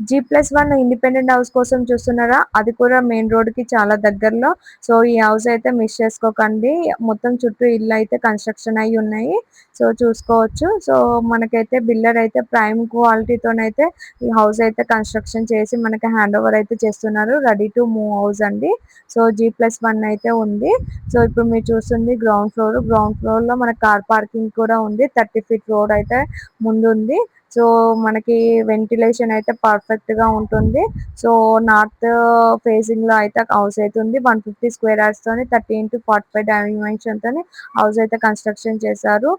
G+1 independent house కోసం చూస్తున్నారా? అది కూడా మెయిన్ రోడ్‌కి చాలా దగ్గరలో. సో, ఈ హౌస్ అయితే మిస్ చేసుకోకండి. మొత్తం చుట్టూ ఇళ్ళైతే కన్‌స్ట్రక్షన్ అయ్యి ఉన్నాయి. సో, చూసుకోవచ్చు. సో, మనకైతే బిల్డర్ అయితే ప్రైమ్ క్వాలిటీతోనైతే ఈ హౌస్ అయితే కన్‌స్ట్రక్షన్ చేసి మనకి హ్యాండ్ ఓవర్ అయితే చేస్తున్నారు. రెడీ టు మూవ్ హౌస్ అండి. సో, G+1 అయితే ఉంది. సో, ఇప్పుడు మీరు చూస్తుంది గ్రౌండ్ ఫ్లోర్. గ్రౌండ్ ఫ్లోర్‌లో మనకు కార్ పార్కింగ్ కూడా ఉంది. 30 ఫీట్ రోడ్ అయితే ముందుంది. సో, మనకి వెంటిలేషన్ అయితే పర్ఫెక్ట్‌గా ఉంటుంది. సో, నార్త్ ఫేసింగ్‌లో అయితే హౌస్ అయితే ఉంది. 150 స్క్వేర్ యార్డ్స్‌తోని 30x45 డైమెన్షన్‌తోని హౌస్ అయితే కన్‌స్ట్రక్షన్ చేశారు.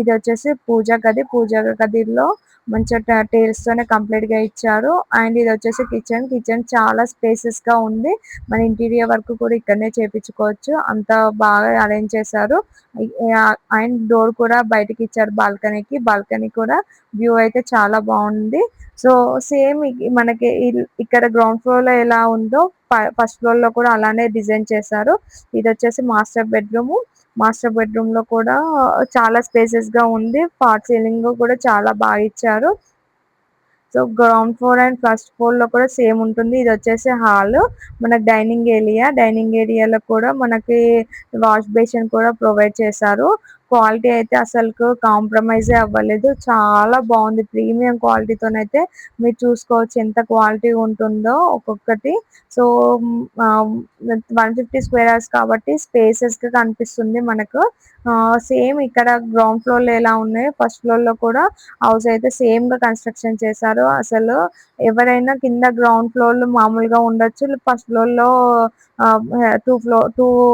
ఇదొచ్చేసి పూజ గది. పూజ గదిలో మంచిగా టైల్స్‌తోనే కంప్లీట్‌గా ఇచ్చారు. And ఇదొచ్చేసి kitchen. కిచెన్ చాలా స్పేసెస్‌గా ఉంది. మన ఇంటీరియర్ వర్క్ కూడా ఇక్కడనే చేపించుకోవచ్చు. అంత బాగా అరేంజ్ చేశారు. అండ్ డోర్ కూడా బయటికి ఇచ్చారు బాల్కనీకి. బాల్కనీ కూడా వ్యూ అయితే చాలా బాగుంది. సో, సేమ్ మనకి ఇక్కడ గ్రౌండ్ ఫ్లోర్‌లో ఎలా ఉందో ఫస్ట్ ఫ్లోర్‌లో కూడా అలానే డిజైన్ చేశారు. ఇదొచ్చేసి మాస్టర్ బెడ్‌రూము. మాస్టర్ బెడ్‌రూమ్‌లో కూడా చాలా స్పేసెస్‌గా ఉంది. ఫాల్ సీలింగ్ కూడా చాలా బాగా ఇచ్చారు. So, ground floor and first ఫ్లోర్‌లో కూడా సేమ్ ఉంటుంది. ఇదొచ్చేసి హాలు. మనకు డైనింగ్ ఏరియా. డైనింగ్ ఏరియాలో కూడా మనకి వాష్ బేసిన్ కూడా ప్రొవైడ్ చేశారు. క్వాలిటీ అయితే అసలుకు కాంప్రమైజే అవ్వలేదు. చాలా బావుంది. ప్రీమియం క్వాలిటీతోనైతే మీరు చూసుకోవచ్చు ఎంత క్వాలిటీ ఉంటుందో ఒక్కొక్కటి. సో, ఆహ్, 150 స్క్వేర్ యార్డ్స్ కాబట్టి స్పేసెస్‌గా కనిపిస్తుంది మనకు. సేమ్ ఇక్కడ గ్రౌండ్ ఫ్లోర్‌లో ఎలా ఉన్నాయో ఫస్ట్ ఫ్లోర్‌లో కూడా హౌస్ అయితే సేమ్‌గా కన్‌స్ట్రక్షన్ చేశారు. అసలు ఎవరైనా కింద గ్రౌండ్ ఫ్లోర్‌లో మామూలుగా ఉండొచ్చు. ఫస్ట్ ఫ్లోర్‌లో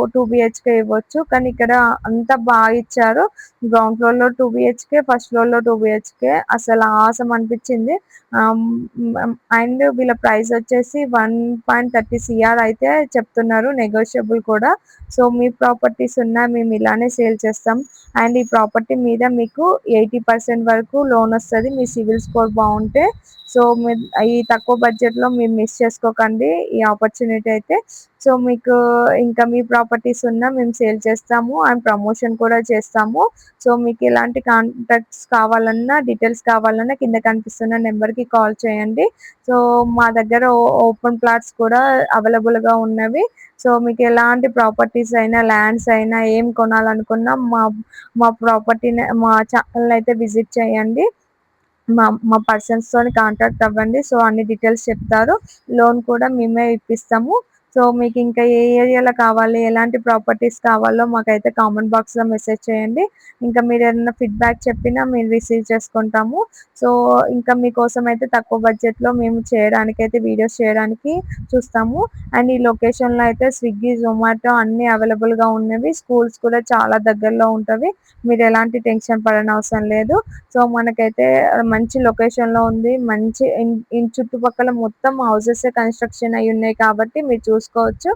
2 బీహెచ్‌కే ఇవ్వచ్చు. కానీ ఇక్కడ అంతా బాగా ఇచ్చారు. గ్రౌండ్ ఫ్లోర్‌లో 2 బీహెచ్‌కే, ఫస్ట్ ఫ్లోర్‌లో 2 బీహెచ్‌కే అసలు ఆసమ్ అనిపించింది. అండ్ వీళ్ళ ప్రైస్ వచ్చేసి 1.30 సీఆర్ అయితే చెప్తున్నారు. నెగోషియబుల్ కూడా. సో, మీ ప్రాపర్టీస్ ఉన్నా మేము ఇలానే సేల్ చేస్తాం. అండ్ ఈ ప్రాపర్టీ మీద మీకు 80% వరకు లోన్ వస్తది. మీ సిబిల్ స్కోర్ బావుంటే. సో, మీరు ఈ తక్కువ బడ్జెట్‌లో మీరు మిస్ చేసుకోకండి ఈ ఆపర్చునిటీ అయితే. సో, మీకు ఇంకా మీ ప్రాపర్టీస్ ఉన్నా మేము సేల్ చేస్తాము. అండ్ ప్రమోషన్ కూడా చేస్తాము. సో, మీకు ఎలాంటి కాంటాక్ట్స్ కావాలన్నా, డీటెయిల్స్ కావాలన్నా కింద కనిపిస్తున్న నెంబర్‌కి కాల్ చేయండి. సో, మా దగ్గర ఓపెన్ ప్లాట్స్ కూడా అవైలబుల్‌గా ఉన్నవి. సో, మీకు ఎలాంటి ప్రాపర్టీస్ అయినా, ల్యాండ్స్ అయినా ఏం కొనాలనుకున్నా మా ప్రాపర్టీని మా ఛానెల్‌నయితే విజిట్ చేయండి. మా పర్సన్స్‌తోని కాంటాక్ట్ అవ్వండి. సో, అన్ని డీటెయిల్స్ చెప్తారు. లోన్ కూడా మేమే ఇప్పిస్తాము. సో, మీకింకా ఏ ఏరియాలో కావాలి, ఎలాంటి ప్రాపర్టీస్ కావాలో మాకైతే కామెంట్ బాక్స్‌లో మెసేజ్ చేయండి. ఇంకా మీరేదైనా ఫీడ్‌బ్యాక్ చెప్పినా మేము రిసీవ్ చేసుకుంటాము. సో, ఇంకా మీకోసం అయితే తక్కువ బడ్జెట్‌లో మేము చేయడానికైతే వీడియోస్ చేయడానికి చూస్తాము. అండ్ ఈ లొకేషన్‌లో అయితే స్విగ్గీ, జొమాటో అన్నీ అవైలబుల్‌గా ఉన్నవి. స్కూల్స్ కూడా చాలా దగ్గరలో ఉంటవి. మీరెలాంటి టెన్షన్ పడనవసరం లేదు. సో, మనకైతే మంచి లొకేషన్‌లో ఉంది. మంచి చుట్టుపక్కల మొత్తం హౌసెసే కన్‌స్ట్రక్షన్ అయ్యున్నాయి కాబట్టి మీరు చూసుకోవచ్చు.